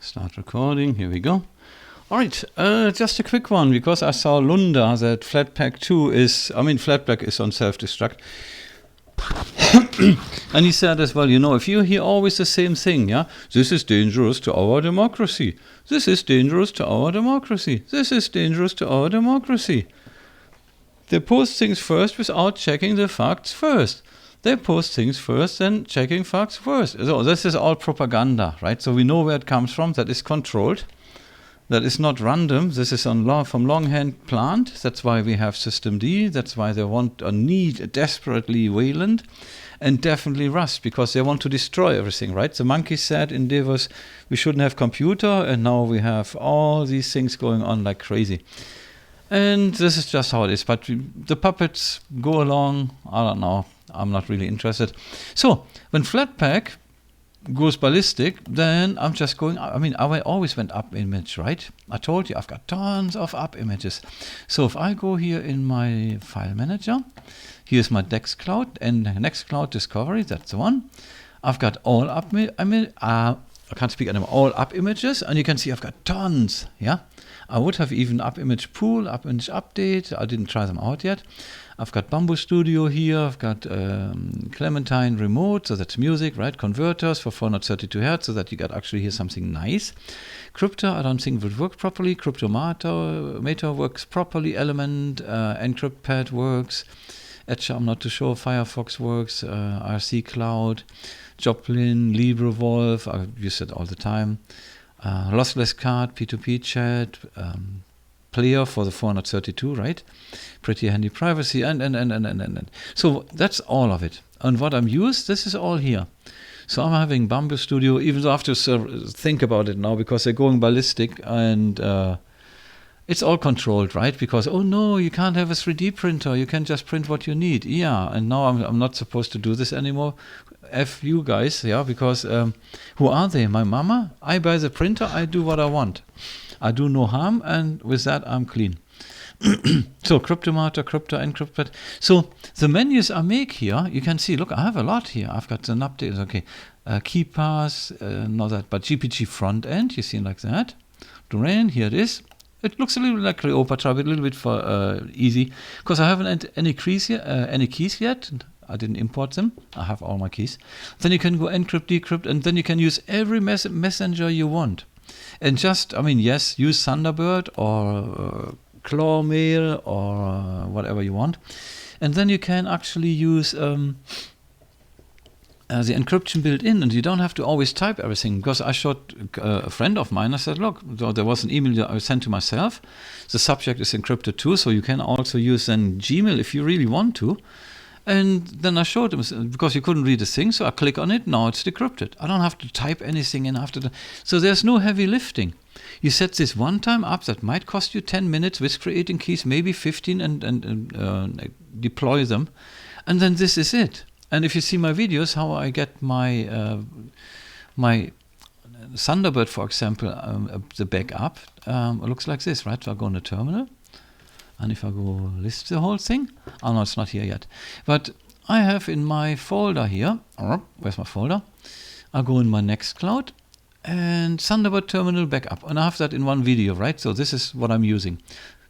Start recording, here we go. Alright, just a quick one, because I saw Lunda that FlatPack2 is, Flatpak is on self-destruct. And he said as well, you know, if you hear always the same thing, yeah, this is dangerous to our democracy. This is dangerous to our democracy. This is dangerous to our democracy. They post things first without checking the facts first. They post things first, then checking facts first. So this is all propaganda, right? So we know where it comes from. That is controlled. That is not random. This is from longhand planned. That's why we have System D. That's why they want or need desperately Wayland and definitely Rust, because they want to destroy everything, right? The monkey said in Davos, we shouldn't have computer, and now we have all these things going on like crazy. And this is just how it is. But the puppets go along, I don't know. I'm not really interested. So when Flatpak goes ballistic, then I'm just going, I always went AppImage, right? I told you I've got tons of AppImages. So if I go here in my file manager, here's my Nextcloud and Nextcloud Discovery, that's the one. I've got all I can't speak anymore, all AppImages, and you can see I've got tons, yeah? I would have even AppImage Pool, AppImage Update, I didn't try them out yet. I've got Bamboo Studio here, I've got Clementine Remote, so that's music, right? Converters for 432 Hz, so that you got actually hear something nice. Crypto, I don't think would work properly. Cryptomator works properly. Element, EncryptPad works. Etcher, I'm not too sure. Firefox works. RC Cloud, Joplin, LibreWolf, I use it all the time. Lossless card, P2P chat, player for the 432, right? Pretty handy privacy, and. So that's all of it. And what I'm used, this is all here. So I'm having Bamboo Studio, even though I have to think about it now, because they're going ballistic, and it's all controlled, right? Because, oh no, you can't have a 3D printer, you can just print what you need. Yeah, and now I'm not supposed to do this anymore. F you guys, yeah, because who are they? My mama? I buy the printer, I do what I want. I do no harm, and with that I'm clean. So Cryptomator, Crypto, EncryptPad. So the menus I make here, you can see, look, I have a lot here. I've got an update, okay. KeyPass, not that, but GPG front end, you see like that. Duran, here it is. It looks a little bit like Cleopatra, but a little bit for easy, because I haven't any keys yet. I didn't import them. I have all my keys. Then you can go encrypt, decrypt, and then you can use every messenger you want. And just, yes, use Thunderbird or Clawmail or whatever you want. And then you can actually use the encryption built in, and you don't have to always type everything. Because I showed a friend of mine, I said, look, there was an email that I sent to myself. The subject is encrypted too, so you can also use then Gmail if you really want to. And then I showed him, because you couldn't read the thing, so I click on it, now it's decrypted. I don't have to type anything in after that. So there's no heavy lifting. You set this one time up, that might cost you 10 minutes with creating keys, maybe 15, and deploy them. And then this is it. And if you see my videos, how I get my my Thunderbird, for example, the backup, looks like this, right? So I go in the terminal. And if I go list the whole thing, oh no, it's not here yet. But I have in my folder here, where's my folder? I go in my Nextcloud and Thunderbird terminal backup. And I have that in one video, right? So this is what I'm using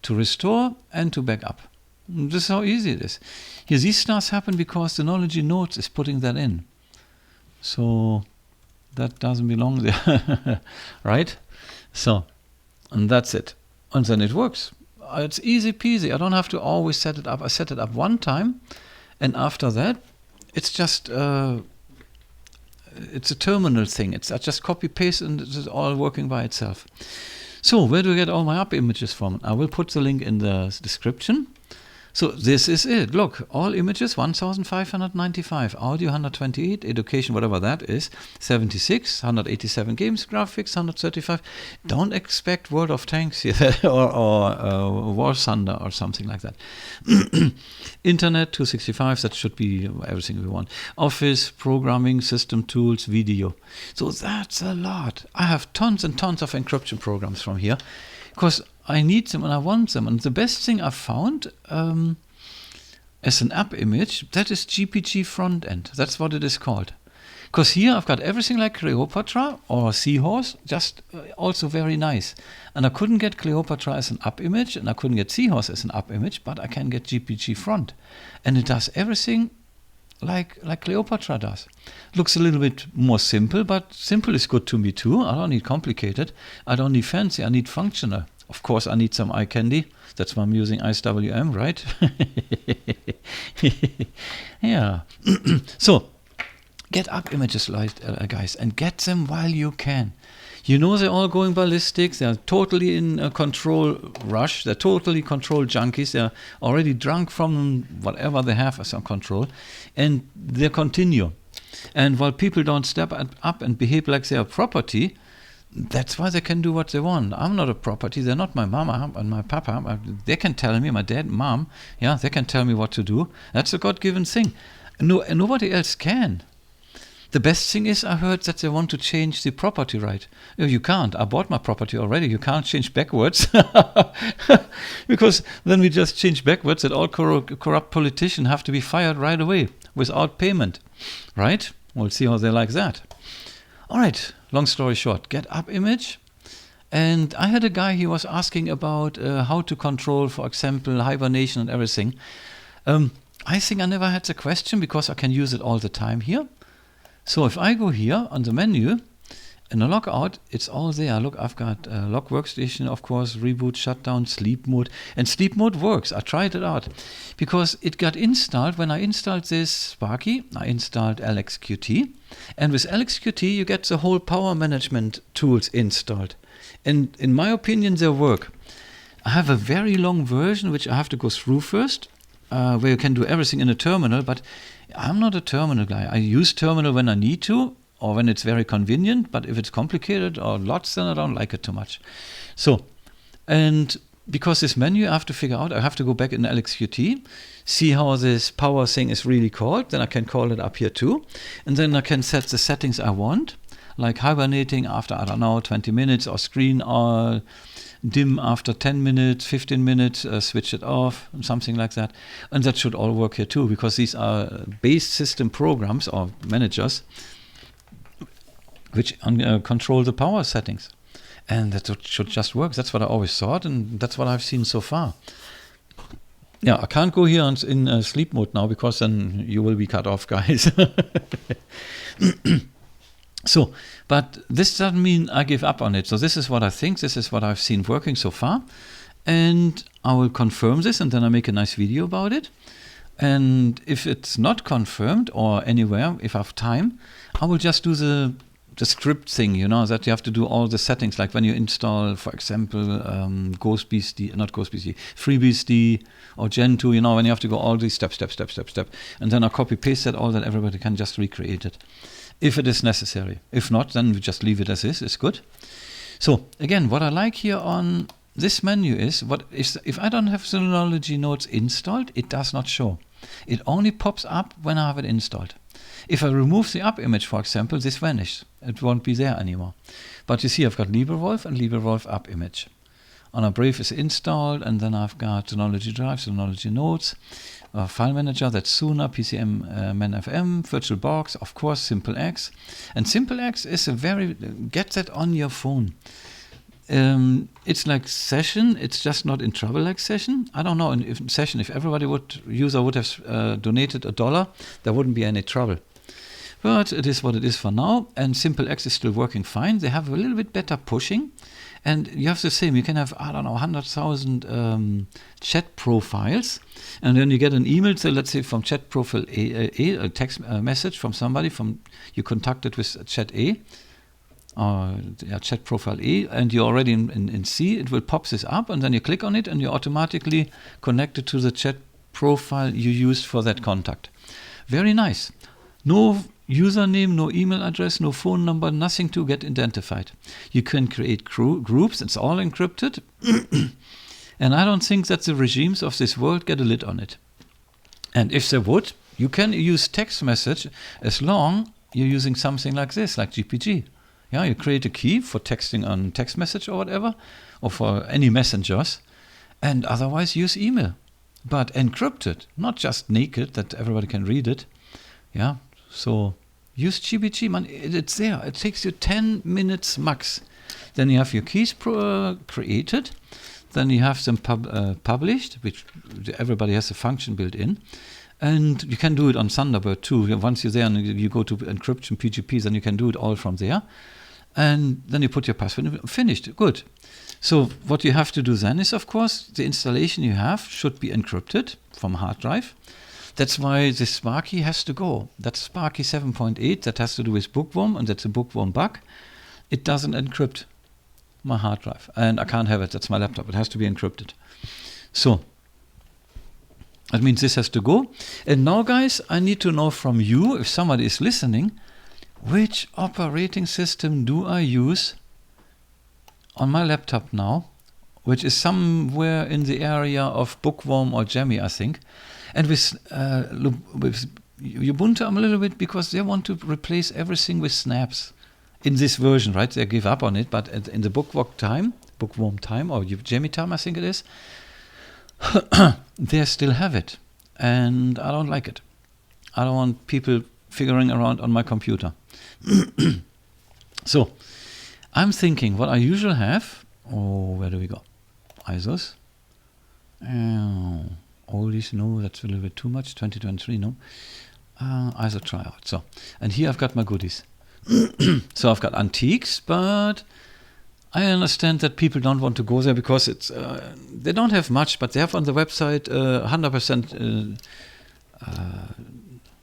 to restore and to backup. This is how easy it is. Here, these stars happen because Synology-Notes is putting that in. So that doesn't belong there, right? So, and that's it. And then it works. It's easy peasy. I don't have to always set it up. I set it up one time, and after that, it's just it's a terminal thing. I just copy paste, and it's all working by itself. So where do I get all my AppImages from? I will put the link in the description. So this is it. Look, all images 1,595, audio 128, education, whatever that is, 76, 187 games, graphics 135. Don't expect World of Tanks here or War Thunder or something like that. Internet 265, that should be everything we want. Office, programming, system tools, video. So that's a lot. I have tons and tons of encryption programs from here, because I need them and I want them. And the best thing I found as an AppImage, that is GPG front end. That's what it is called. Because here I've got everything like Cleopatra or Seahorse, just also very nice. And I couldn't get Cleopatra as an AppImage, and I couldn't get Seahorse as an AppImage, but I can get GPG front. And it does everything like Cleopatra does. Looks a little bit more simple, but simple is good to me too. I don't need complicated. I don't need fancy. I need functional. Of course, I need some eye candy. That's why I'm using IceWM, right? Yeah. So, get up images, guys, and get them while you can. You know they're all going ballistic. They're totally in a control rush. They're totally control junkies. They're already drunk from whatever they have as a control. And they continue. And while people don't step up and behave like they're a property, that's why they can do what they want. I'm not a property. They're not my mama and my papa. They can tell me, my dad, mom, yeah, they can tell me what to do. That's a God-given thing. Nobody else can. The best thing is, I heard that they want to change the property right. You can't. I bought my property already. You can't change backwards. Because then we just change backwards that all corrupt politicians have to be fired right away without payment. Right? We'll see how they like that. All right. Long story short, get AppImage. And I had a guy, he was asking about how to control, for example, hibernation and everything. I think I never had the question because I can use it all the time here. So if I go here on the menu and I log out, it's all there. Look, I've got log workstation, of course, reboot, shutdown, sleep mode. And sleep mode works. I tried it out because it got installed. When I installed this Sparky, I installed LXQT. And with LXQT, you get the whole power management tools installed. And in my opinion, they work. I have a very long version, which I have to go through first, where you can do everything in a terminal, but I'm not a terminal guy. I use terminal when I need to or when it's very convenient, but if it's complicated or lots, then I don't like it too much. So, and because this menu I have to figure out, I have to go back in LXQT, see how this power thing is really called, then I can call it up here too, and then I can set the settings I want, like hibernating after, I don't know, 20 minutes, or screen or dim after 10 minutes, 15 minutes, switch it off, something like that. And that should all work here too, because these are base system programs or managers which control the power settings. And that should just work. That's what I always thought, and that's what I've seen so far. Yeah, I can't go here in sleep mode now, because then you will be cut off, guys. So, but this doesn't mean I give up on it. So this is what I think, this is what I've seen working so far. And I will confirm this, and then I make a nice video about it. And if it's not confirmed or anywhere, if I have time, I will just do the script thing, you know, that you have to do all the settings, like when you install, for example, FreeBSD or Gen2, you know, when you have to go all these step. And then I copy paste that all, that everybody can just recreate it, if it is necessary. If not, then we just leave it as is. It's good. So again, what I like here on this menu is, if I don't have Synology-Notes installed, it does not show. It only pops up when I have it installed. If I remove the AppImage, for example, this vanishes. It won't be there anymore. But you see, I've got LibreWolf and LibreWolf-AppImage. On Brave is installed, and then I've got Synology-Drive, Synology-Notes, file manager, that's thunar, PCM-FM, VirtualBox, of course, SimpleX. And SimpleX is get that on your phone. It's like Session, it's just not in trouble like Session. I don't know, in Session, if user would have donated $1, there wouldn't be any trouble. But it is what it is for now, and SimpleX is still working fine. They have a little bit better pushing, and you have the same. You can have, I don't know, 100,000 chat profiles, and then you get an email, so let's say from chat profile a text message from somebody, you contacted with chat A, chat profile A, and you're already in C. It will pop this up, and then you click on it, and you're automatically connected to the chat profile you used for that contact. Very nice. No username, no email address, no phone number, nothing to get identified. You can create groups, it's all encrypted. And I don't think that the regimes of this world get a lid on it. And if they would, you can use text message as long you're using something like this, like GPG. Yeah, you create a key for texting on text message or whatever, or for any messengers, and otherwise use email. But encrypted, not just naked that everybody can read it. Yeah. So, Use GPT, man, it's there. It takes you 10 minutes max. Then you have your keys created. Then you have them published, which everybody has a function built in. And you can do it on ThunderBird too. Once you're there and you go to encryption PGPs, then you can do it all from there. And then you put your password in. Finished. Good. So what you have to do then is, of course, the installation you have should be encrypted from a hard drive. That's why the Sparky has to go. That's Sparky 7.8. That has to do with Bookworm, and that's a Bookworm bug. It doesn't encrypt my hard drive. And I can't have it. That's my laptop. It has to be encrypted. So that means this has to go. And now, guys, I need to know from you, if somebody is listening, which operating system do I use on my laptop now, which is somewhere in the area of Bookworm or Jammy, I think. And with Ubuntu, I'm a little bit, because they want to replace everything with snaps in this version, right? They give up on it, but in the Bookworm time, or Jammy time, I think it is, they still have it. And I don't like it. I don't want people figuring around on my computer. So, I'm thinking what I usually have. Oh, where do we go? ISOs. All these, no, that's a little bit too much. 2023, no. ISO tryout. So, and here I've got my goodies. So I've got antiques, but I understand that people don't want to go there because it's they don't have much, but they have on the website 100%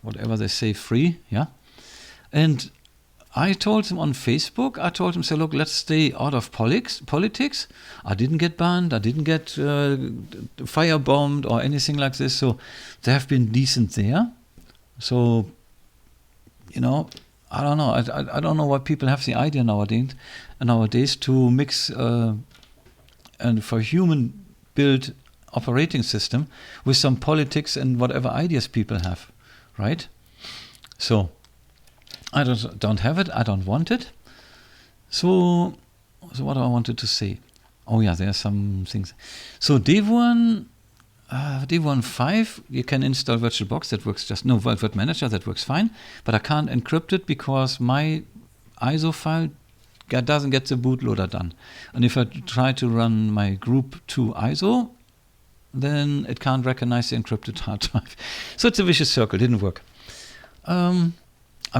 whatever they say, free, yeah. And I told them on Facebook, say, look, let's stay out of politics. I didn't get banned, I didn't get firebombed or anything like this, so they have been decent there. So, you know, I don't know. I don't know why people have the idea nowadays to mix and for human built operating system with some politics and whatever ideas people have, right? So I don't have it. I don't want it. So what I wanted to say. Oh yeah, there are some things. So Devuan 5, you can install VirtualBox. That works Virt Manager, that works fine. But I can't encrypt it because my ISO file doesn't get the bootloader done. And if I try to run my group 2 ISO, then it can't recognize the encrypted hard drive. So it's a vicious circle. Didn't work. I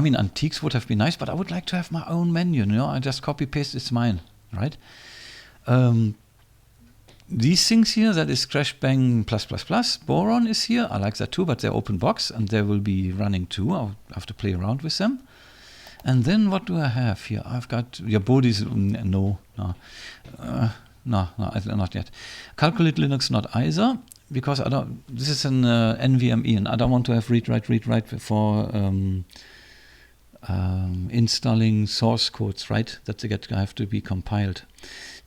mean, antiques would have been nice, but I would like to have my own menu. You know, I just copy paste. It's mine, right? These things here, that is Crash Bang +++. Boron is here. I like that too, but they're open box and they will be running too. I'll have to play around with them. And then what do I have here? I've got your bodies. No, not yet. Calculate Linux, not either, because I don't. This is an NVMe, and I don't want to have read write for installing source codes, right? That they have to be compiled.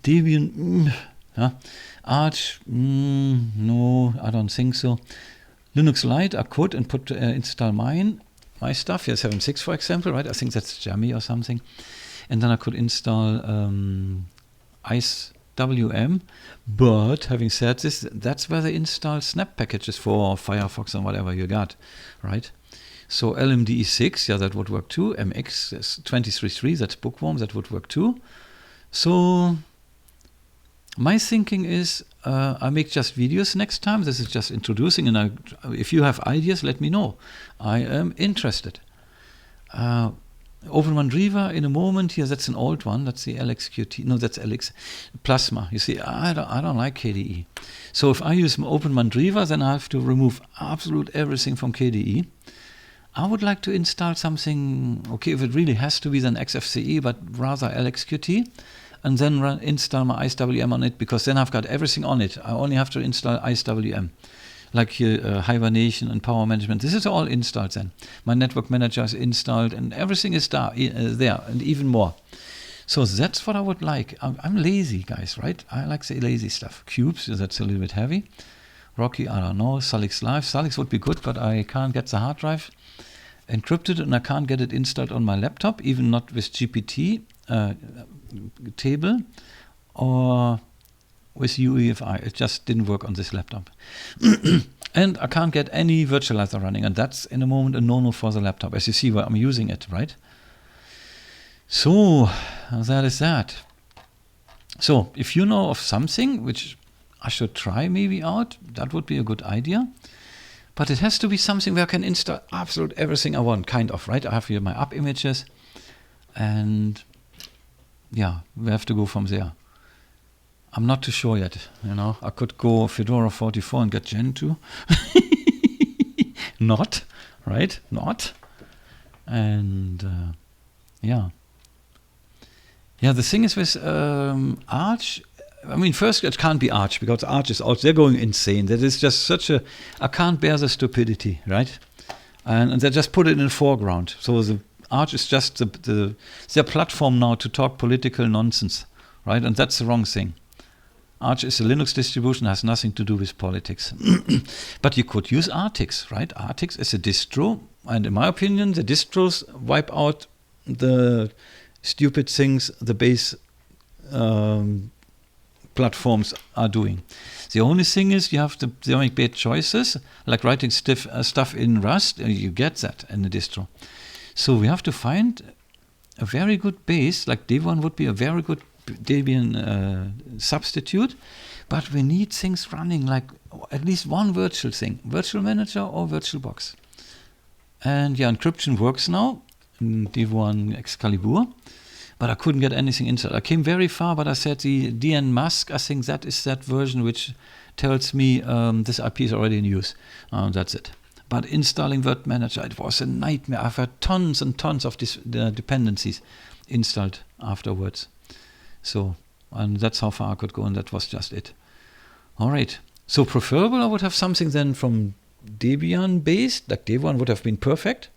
Debian. Arch, no, I don't think so. Linux Lite, I could and put install my stuff. Here's 7.6, for example, right? I think that's Jammy or something. And then I could install IceWM. But having said this, that's where they install snap packages for Firefox and whatever you got, right? So LMDE6, yeah, that would work too. MX 23.3, that's Bookworm, that would work too. So my thinking is I make just videos next time. This is just introducing, and if you have ideas, let me know. I am interested. OpenMandriva in a moment here. That's an old one. That's the LXQT. No, that's LX Plasma. You see, I don't like KDE. So if I use OpenMandriva, then I have to remove absolute everything from KDE. I would like to install something. Okay, if it really has to be, then XFCE, but rather LXQT. And then install my IceWM on it, because then I've got everything on it. I only have to install IceWM, like here, hibernation and power management. This is all installed then. My network manager is installed, and everything is there, and even more. So that's what I would like. I'm lazy, guys, right? I like the lazy stuff. Cubes, that's a little bit heavy. Rocky, I don't know. Salix Live. Salix would be good, but I can't get the hard drive encrypted, and I can't get it installed on my laptop, even not with GPT. Table, or with UEFI. It just didn't work on this laptop. And I can't get any virtualizer running, and that's in the moment a no-no for the laptop, as you see where I'm using it, right? So that is that. So if you know of something which I should try maybe out, that would be a good idea. But it has to be something where I can install absolute everything I want, kind of, right? I have here my AppImages, and yeah, we have to go from there. I'm not too sure yet, you know. I could go Fedora 44 and get Gen 2. Not, right? Not. And yeah. Yeah, the thing is with Arch, I mean, first it can't be Arch, because Arch is out, they're going insane. That is just such a, I can't bear the stupidity, right? And they just put it in the foreground. So the Arch is just their platform now to talk political nonsense, right? And that's the wrong thing. Arch is a Linux distribution, has nothing to do with politics. But you could use Artix, right? Artix is a distro, and in my opinion, the distros wipe out the stupid things the base platforms are doing. The only thing is you have to make bad choices, like writing stuff in Rust, and you get that in the distro. So we have to find a very good base, like Debian would be a very good Debian substitute, but we need things running, like at least one virtual thing, virtual manager or VirtualBox. And yeah, encryption works now in Debian Excalibur, but I couldn't get anything inside. I came very far, but I said the DN mask, I think that is that version which tells me this IP is already in use. That's it. But installing Word Manager, it was a nightmare. I've had tons and tons of dependencies installed afterwards. So, and that's how far I could go, and that was just it. All right. So preferable, I would have something then from Debian based, like Debian would have been perfect.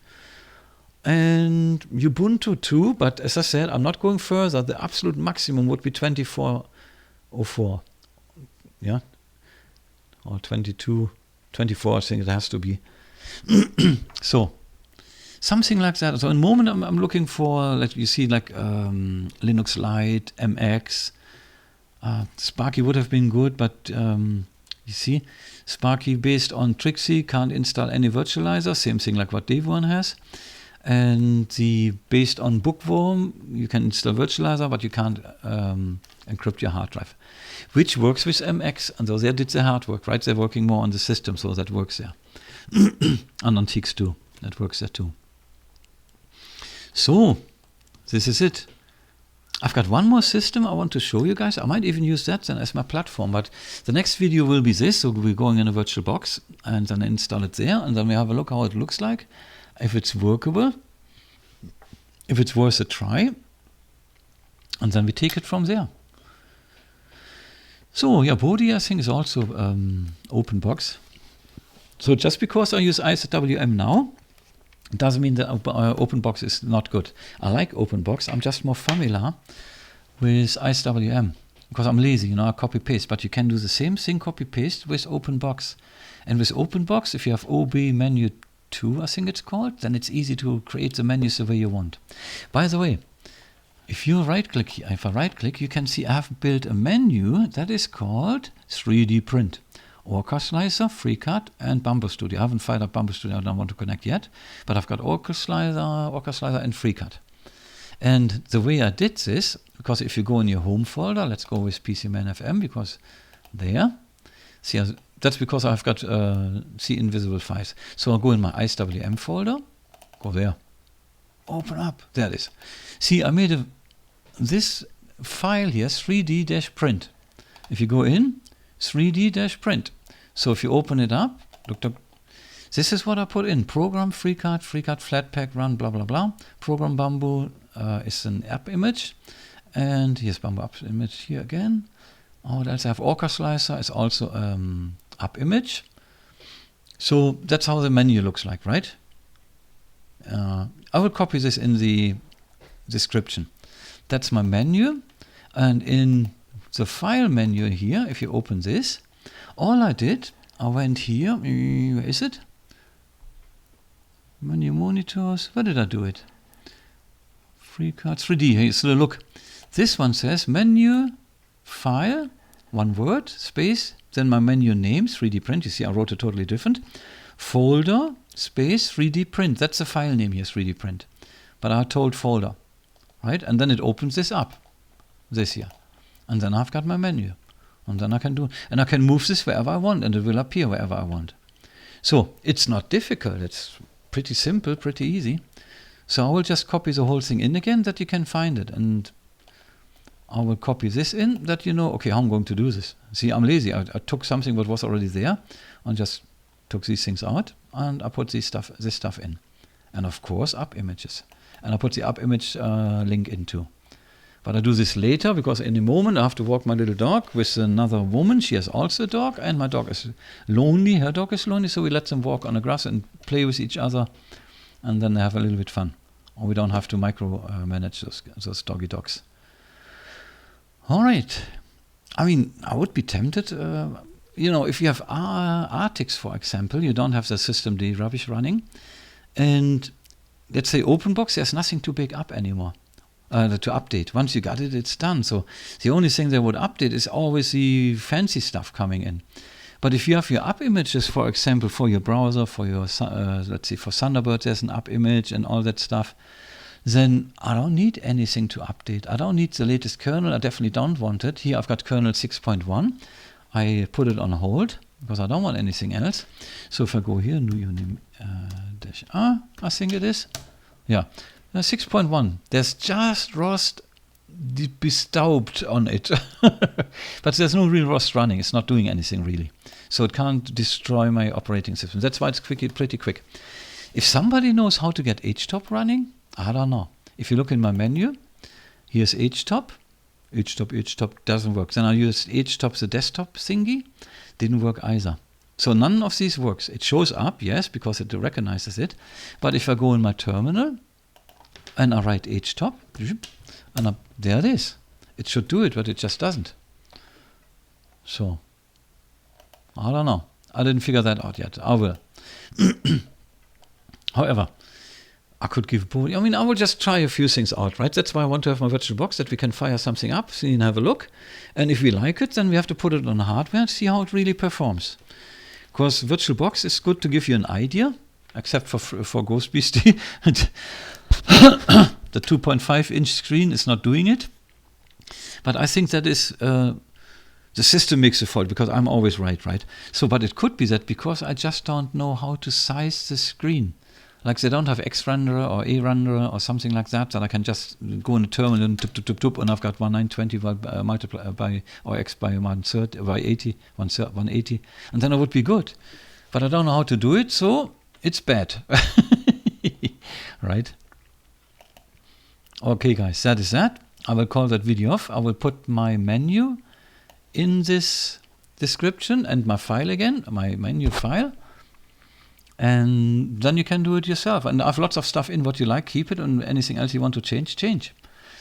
And Ubuntu too, but as I said, I'm not going further. The absolute maximum would be 2404. Yeah? Or 22, 24, I think it has to be. So, something like that. So in the moment I'm looking for, like you see, like Linux Lite, MX. Sparky would have been good, but you see, Sparky based on Trixie can't install any virtualizer, same thing like what Debian has. And the based on Bookworm, you can install virtualizer, but you can't encrypt your hard drive, which works with MX. And so they did the hard work, right? They're working more on the system, so that works there. And on TX too, that works there too. So, this is it. I've got one more system I want to show you guys. I might even use that then as my platform, but the next video will be this. So we're going in a VirtualBox and then install it there, and then we have a look how it looks like, if it's workable, if it's worth a try, and then we take it from there. So yeah, Bodhi I think is also OpenBox. So just because I use IceWM now, doesn't mean that OpenBox is not good. I like OpenBox. I'm just more familiar with IceWM because I'm lazy, you know, I copy paste. But you can do the same thing, copy paste with OpenBox. And with OpenBox, if you have OB menu 2, I think it's called, then it's easy to create the menus the way you want. By the way, if you right-click here, if I right-click, you can see I have built a menu that is called 3D Print. Orca Slicer, FreeCAD, and Bamboo Studio. I haven't fired up Bamboo Studio, I don't want to connect yet, but I've got Orca Slicer, and FreeCAD. And the way I did this, because if you go in your home folder, let's go with PCManFM, because there, see, that's because I've got see invisible files. So I'll go in my IceWM folder, go there, open up, there it is. See, I made this file here, 3D-print. If you go in, 3D-print. So if you open it up, look, this is what I put in. Program, FreeCAD, FlatPak, run, blah, blah, blah. Program Bamboo is an AppImage. And here's Bamboo AppImage here again. What else? I have Orca Slicer, is also AppImage. So that's how the menu looks like, right? I will copy this in the description. That's my menu. And in the file menu here, if you open this, all I did, I went here, where is it? Menu monitors, where did I do it? FreeCAD, 3D, here's the look. This one says menu, file, one word, space, then my menu name, 3D print. You see, I wrote it totally different. Folder, space, 3D print. That's the file name here, 3D print. But I told folder, right? And then it opens this up, this here. And then I've got my menu. And then I can move this wherever I want, and it will appear wherever I want. So it's not difficult. It's pretty simple, pretty easy. So I will just copy the whole thing in again, that you can find it. And I will copy this in, that you know, okay, how I'm going to do this. See, I'm lazy. I took something that was already there and just took these things out, and I put this stuff in. And of course, AppImages. And I put the AppImage link in too. But I do this later, because in a moment I have to walk my little dog with another woman. She has also a dog, and my dog is lonely. Her dog is lonely, so we let them walk on the grass and play with each other, and then they have a little bit fun. Or we don't have to micromanage those doggy dogs. All right. I mean, I would be tempted, if you have Artix, for example, you don't have the systemd rubbish running, and let's say OpenBox, there's nothing to pick up anymore, to update. Once you got it, it's done. So the only thing they would update is always the fancy stuff coming in. But if you have your AppImages, for example, for your browser, for your, let's say for ThunderBird, there's an AppImage and all that stuff, then I don't need anything to update. I don't need the latest kernel. I definitely don't want it. Here I've got kernel 6.1. I put it on hold because I don't want anything else. So if I go here, new unit -a, I think it is. Yeah, 6.1. There's just rust bestaubt on it. But there's no real rust running. It's not doing anything really. So it can't destroy my operating system. That's why it's pretty quick. If somebody knows how to get htop running, I don't know. If you look in my menu, here's htop. htop doesn't work. Then I used htop, the desktop thingy. Didn't work either. So none of these works. It shows up, yes, because it recognizes it. But if I go in my terminal and I write htop, and there it is. It should do it, but it just doesn't. So, I don't know. I didn't figure that out yet. I will. However, I could give I mean, I will just try a few things out, right? That's why I want to have my virtual box, that we can fire something up, see and have a look. And if we like it, then we have to put it on hardware and see how it really performs. Because VirtualBox is good to give you an idea, except for Ghost Beastie. The 2.5-inch screen is not doing it. But I think that is the system makes a fault, because I'm always right? So, but it could be that because I just don't know how to size the screen. Like they don't have X renderer or A renderer or something like that I can just go in the terminal and tup, and I've got 1920 multiplied by, or X by 130, by 80, 180, and then I would be good. But I don't know how to do it, so it's bad. Right? Okay guys, that is that. I will call that video off. I will put my menu in this description and my file again, my menu file. And then you can do it yourself. And I have lots of stuff in what you like, keep it, and anything else you want to change, change.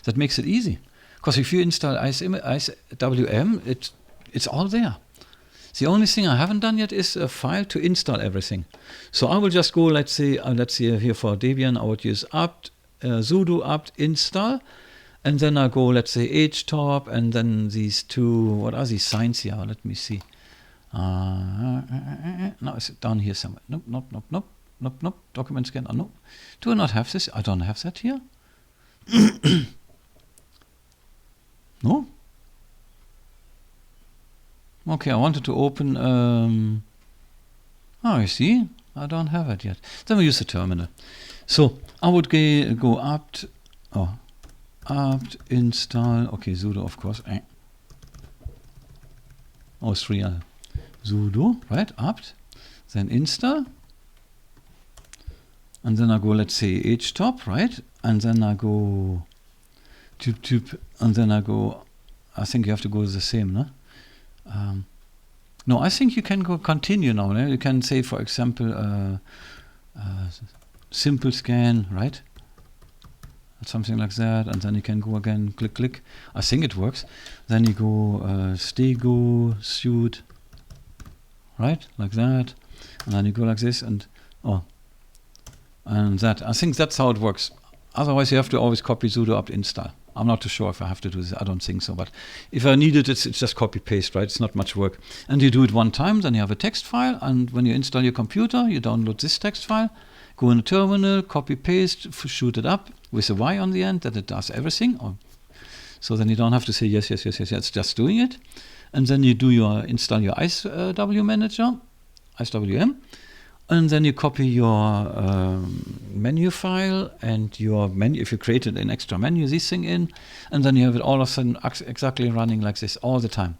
That makes it easy. Because if you install IceWM, it's all there. The only thing I haven't done yet is a file to install everything. So I will just go, let's see here for Debian, I would use apt, sudo apt install. And then I go, let's say htop, and then these two, what are these signs here? Let me see. No, it's down here somewhere. Nope. Document scan. Oh, no. Do I not have this? I don't have that here. No? Okay, I wanted to open. I see. I don't have it yet. Then we use the terminal. So I would go apt. Apt install. Okay, sudo, of course. Oh, 3. Sudo, right, apt, then install, and then I go, let's say htop, right, and then I go and then I go, I think you have to go the same, no? No, I think you can go continue now, no? You can say, for example, simple scan, right, something like that, and then you can go again, click, I think it works, then you go stego suit, right, like that, and then you go like this, and that. I think that's how it works. Otherwise, you have to always copy sudo apt install. I'm not too sure if I have to do this. I don't think so. But if I need it, it's just copy-paste, right? It's not much work. And you do it one time, then you have a text file. And when you install your computer, you download this text file, go in a terminal, copy-paste, shoot it up with a Y on the end, that it does everything. So then you don't have to say yes, it's just doing it. And then you install your IceWM manager, IceWM. And then you copy your menu file and your menu, if you created an extra menu, this thing in, and then you have it all of a sudden exactly running like this all the time.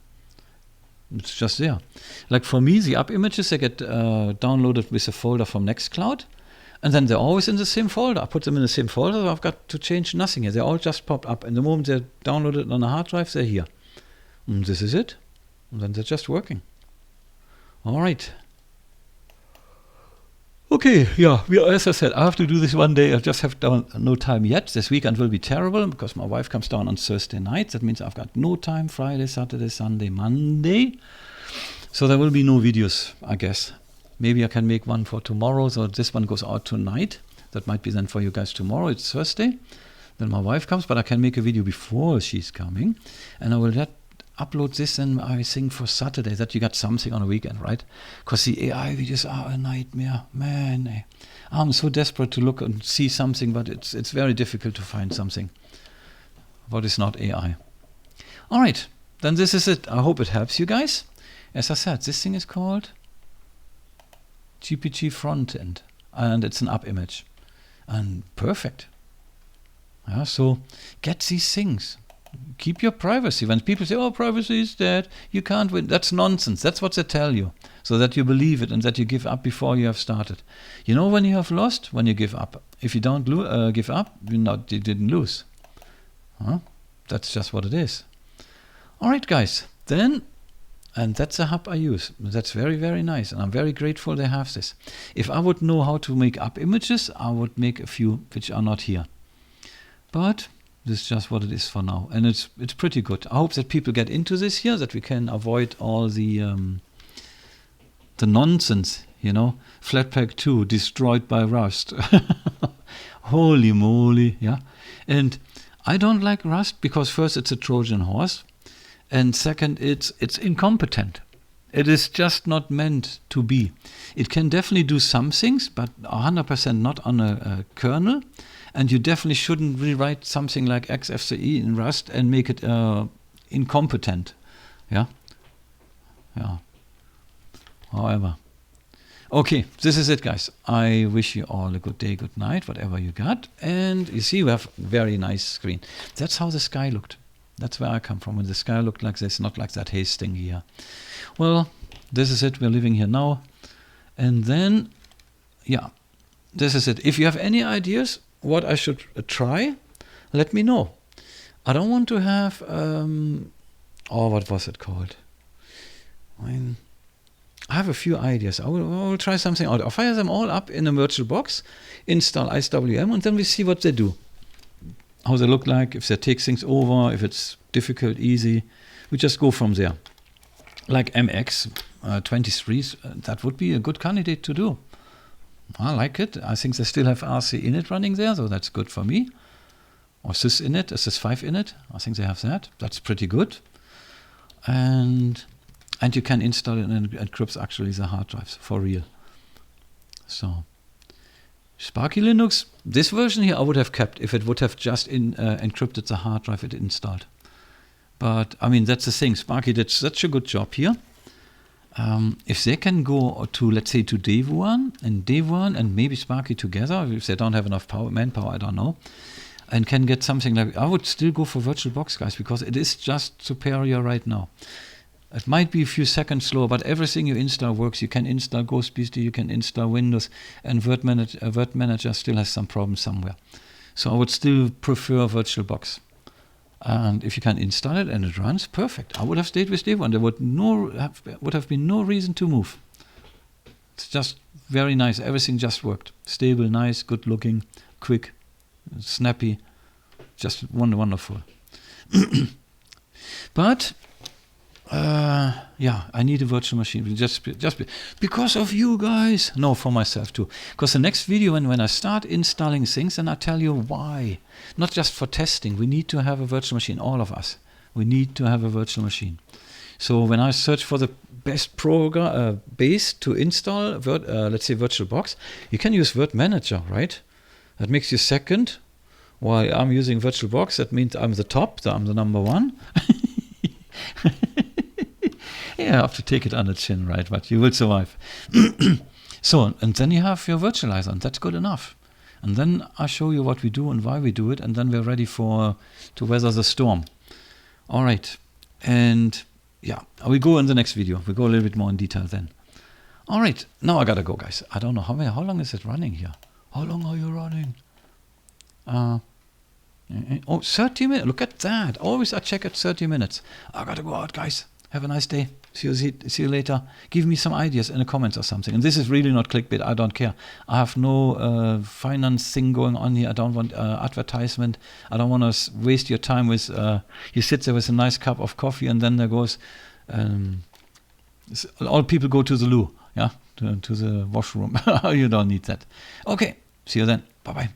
It's just there. Like for me, the AppImages, they get downloaded with a folder from Nextcloud, and then they're always in the same folder. I put them in the same folder, so I've got to change nothing here. They all just pop up, and the moment they're downloaded on a hard drive, they're here. And this is it. And then they're just working. All right. Okay, yeah, as I said, I have to do this one day. I just have no time yet. This weekend will be terrible because my wife comes down on Thursday night. That means I've got no time Friday, Saturday, Sunday, Monday. So there will be no videos, I guess. Maybe I can make one for tomorrow. So this one goes out tonight. That might be then for you guys tomorrow. It's Thursday. Then my wife comes, but I can make a video before she's coming. And I will upload this and I think for Saturday, that you got something on a weekend, right? Because the AI videos are a nightmare, man. I'm so desperate to look and see something, but it's very difficult to find something what is not AI. All right, then this is it. I hope it helps you guys. As I said, this thing is called GPG Frontend, and it's an AppImage, and perfect. Yeah, so get these things. Keep your privacy. When people say, oh, privacy is dead, you can't win, that's nonsense. That's what they tell you, so that you believe it and that you give up before you have started. You know when you have lost? When you give up. If you don't give up, you didn't lose. Huh? That's just what it is. All right, guys. Then, and that's a hub I use. That's very, very nice, and I'm very grateful they have this. If I would know how to make AppImages, I would make a few which are not here. But this is just what it is for now, and it's pretty good. I hope that people get into this here, that we can avoid all the nonsense, you know. FlatPack2 destroyed by Rust. Holy moly, yeah. And I don't like Rust because first it's a Trojan horse, and second it's incompetent. It is just not meant to be. It can definitely do some things, but 100% not on a kernel. And you definitely shouldn't rewrite something like XFCE in Rust and make it incompetent. Yeah? Yeah. However. Okay, this is it, guys. I wish you all a good day, good night, whatever you got. And you see, we have a very nice screen. That's how the sky looked. That's where I come from. When the sky looked like this, not like that haze thing here. Well, this is it. We're living here now. And then, yeah, this is it. If you have any ideas what I should try, let me know. I don't want to have, what was it called? I have a few ideas. I will try something out. I'll fire them all up in a virtual box, install IceWM, and then we see what they do. How they look like, if they take things over, if it's difficult, easy. We just go from there. Like MX23, that would be a good candidate to do. I like it. I think they still have RC init running there, so that's good for me. Or sys init, sys5 init. I think they have that. That's pretty good. And you can install it and it encrypts actually the hard drives for real. So Sparky Linux, this version here I would have kept if it would have just encrypted the hard drive it installed. But I mean, that's the thing. Sparky did such a good job here. If they can go to, let's say, to Devuan and maybe Sparky together, if they don't have enough manpower, I don't know, and can get something like, I would still go for VirtualBox, guys, because it is just superior right now. It might be a few seconds slower, but everything you install works. You can install GhostBSD, you can install Windows, and Word Manager still has some problems somewhere. So I would still prefer VirtualBox. And if you can install it and it runs, perfect. I would have stayed with Devuan. There would have been no reason to move. It's just very nice. Everything just worked. Stable, nice, good looking, quick, snappy. Just wonderful. But Yeah, I need a virtual machine. Just because of you guys. No, for myself too. Because the next video, when I start installing things, then I tell you why. Not just for testing. We need to have a virtual machine. All of us. We need to have a virtual machine. So when I search for the best program base to install, let's say VirtualBox, you can use Word Manager, right? That makes you second. While I'm using VirtualBox, that means I'm the top. I'm the number one. Yeah, I have to take it on the chin, right? But you will survive. So, and then you have your virtualizer, and that's good enough. And then I show you what we do and why we do it, and then we're ready to weather the storm. All right, and yeah, we go in the next video. We go a little bit more in detail then. All right, now I gotta go, guys. I don't know how long is it running here. How long are you running? 30 minutes. Look at that. Always I check at 30 minutes. I gotta go out, guys. Have a nice day. See you later. Give me some ideas in the comments or something. And this is really not clickbait. I don't care. I have no finance thing going on here. I don't want advertisement. I don't want to waste your time with you sit there with a nice cup of coffee and then there goes all people go to the loo, yeah, to the washroom. You don't need that. Okay, see you then. Bye-bye.